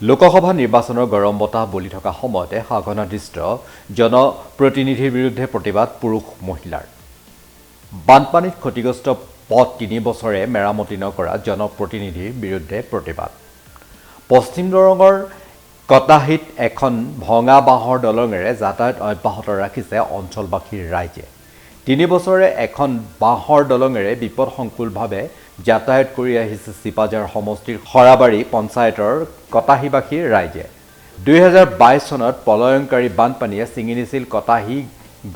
লোকসভা নিৰ্বাচনৰ গৰম বতাহ বলি থকা সময়তে শাসনাধিষ্ঠ জনপ্ৰতিনিধিৰ বিৰুদ্ধে প্ৰতিবাদ পুৰুষ মহিলাৰ বানপানীত ক্ষতিগ্ৰস্ত পথ ৩ বছৰে মেৰামতি নকৰা জনপ্ৰতিনিধিৰ বিৰুদ্ধে প্ৰতিবাদ পশ্চিম দৰঙৰ কটাহিত এখন ভঙা বাঁহৰ দলঙেৰে যাতায়াত অব্যাহত ৰাখিছে অঞ্চলবাসীৰ ৰাইজে ৩ বছৰে এখন বাঁহৰ দলঙেৰে বিপদসংকুলভাৱে যাতায়াত কৰি আহিছে চিপাঝাৰ সমষ্টিৰ খৰাবাৰী পঞ্চায়তৰ কটাহিবাসীৰ ৰাইজে ২০২২ চনত প্ৰলয়ংকাৰী বানপানীয়ে ছিঙি নিছিল কটাহি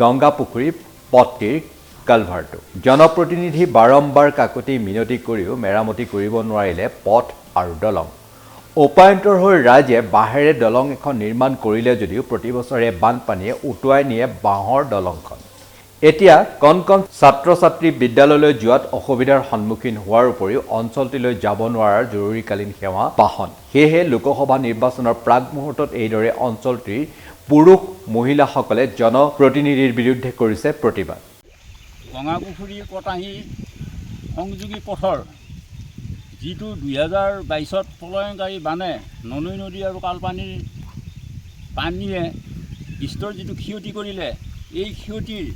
গংগা পুখুৰী পথটিৰ কালভাৰটো জনপ্ৰতিনিধি বাৰম্বাৰ কাকতি মিনতি কৰিও মেৰামতি কৰিব নোৱাৰিলে পথ আৰু দলং উপায়ন্তৰ হৈ ৰাইজে বাঁহেৰে দলং এখন নিৰ্মাণ কৰিলে যদিও প্ৰতি বছৰে বানপানীয়ে উটুৱাই নিয়ে বাঁহৰ দলংখন এতিয়া কণ ছাত্ৰ-ছাত্ৰী বিদ্যালয়লৈ যোৱাত অসুবিধাৰ সন্মুখীন হোৱাৰ উপৰিও অঞ্চলটিলৈ যাব নোৱাৰাৰ জৰুৰীকালীন সেৱা বাহন সেয়েহে লোকসভা নিৰ্বাচনৰ প্ৰাক মুহূৰ্তত এইদৰে অঞ্চলটিৰ পুৰুষ মহিলাসকলে জনপ্ৰতিনিধিৰ বিৰুদ্ধে কৰিছে প্ৰতিবাদ গংগাপুখুৰী কটাহি সংযোগী পথৰ যিটো ২০২২ত প্ৰলয়ংকাৰী বানে ননৈ নদী আৰু কালপানীৰ পানীয়ে বিস্তৰ যিটো ক্ষতি কৰিলে এই ক্ষতিৰ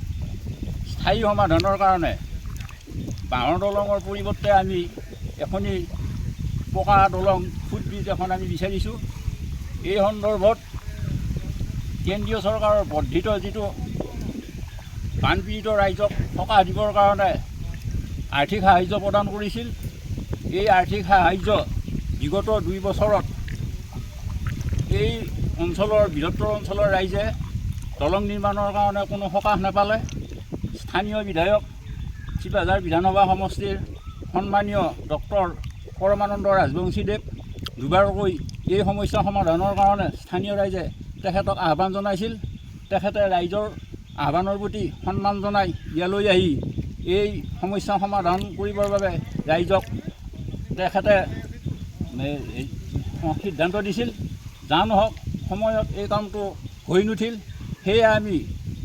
স্থায়ী সমাধানৰ কাৰণে বাঁহৰ দলঙৰ পৰিৱৰ্তে আমি এখনি পকা দলং ফুটব্ৰিজ এখন আমি বিচাৰিছোঁ এই সন্দৰ্ভত কেন্দ্ৰীয় চৰকাৰৰ বৰ্ধিত যিটো বানপীড়িত ৰাইজক সকাহ দিবৰ কাৰণে আৰ্থিক সাহায্য প্ৰদান কৰিছিল এই আৰ্থিক সাহায্য বিগত ২ বছৰত এই অঞ্চলৰ বৃহত্তৰ অঞ্চলৰ ৰাইজে দলং নিৰ্মাণৰ কাৰণে কোনো সকাহ নাপালে স্থানীয় বিধায়ক চিপাঝাৰ বিধানসভা সমষ্টিৰ সন্মানীয় ডক্টৰ পৰমানন্দ ৰাজবংশীদেৱ দুবাৰকৈ এই সমস্যা সমাধানৰ কাৰণে স্থানীয় ৰাইজে তেখেতক আহ্বান জনাইছিল তেখেতে ৰাইজৰ আহ্বানৰ প্ৰতি সন্মান জনাই ইয়ালৈ আহি এই সমস্যা সমাধান কৰিবৰ বাবে ৰাইজক তেখেতে সিদ্ধান্ত দিছিল যা নহওক সময়ত এই কামটো হৈ নুঠিল সেয়ে আমি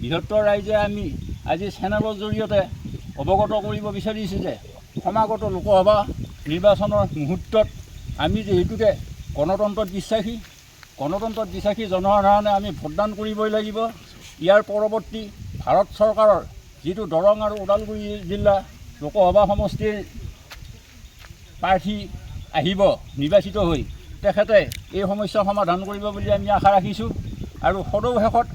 বৃহত্তৰ ৰাইজে আমি আজি চেনেলৰ জৰিয়তে অৱগত কৰিব বিচাৰিছোঁ যে সমাগত লোকসভা নিৰ্বাচনৰ মুহূৰ্তত আমি যিহেতুকে গণতন্ত্ৰত বিশ্বাসী জনসাধাৰণে আমি ভোটদান কৰিবই লাগিব ইয়াৰ পৰৱৰ্তী ভাৰত চৰকাৰৰ যিটো দৰং আৰু ওদালগুৰি জিলা লোকসভা সমষ্টিৰ প্ৰাৰ্থী আহিব নিৰ্বাচিত হৈ তেখেতে এই সমস্যা সমাধান কৰিব বুলি আমি আশা ৰাখিছোঁ আৰু সদৌ শেষত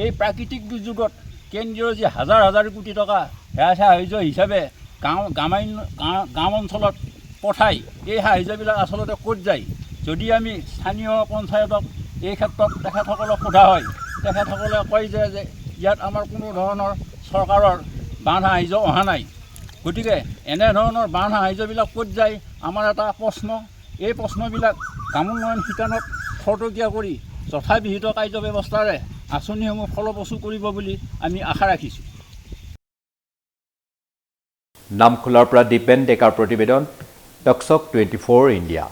এই প্ৰাকৃতিক দুৰ্যোগত কেন্দ্ৰীয় যি হাজাৰ হাজাৰ কোটি টকা ৰাজ সাহায্য হিচাপে গাঁও অঞ্চলত পঠাই এই সাহায্যবিলাক আচলতে ক'ত যায় যদি আমি স্থানীয় পঞ্চায়তক এই ক্ষেত্ৰত তেখেতসকলক সোধা হয় তেখেতসকলে কয় যে ইয়াত আমাৰ কোনো ধৰণৰ চৰকাৰৰ বান সাহায্য অহা নাই গতিকে এনেধৰণৰ বান সাহায্যবিলাক ক'ত যায় আমাৰ এটা প্ৰশ্ন এই প্ৰশ্নবিলাক গ্ৰামোন্নয়ন শিতানত খৰতকীয়া কৰি যথাবিহিত কাৰ্য ব্যৱস্থাৰে আঁচনিসমূহ ফলপ্ৰসূ কৰিব বুলি আমি আশা ৰাখিছোঁ নামখোলাৰ পৰা দীপেন ডেকাৰ প্ৰতিবেদন টকছক 24 ইণ্ডিয়া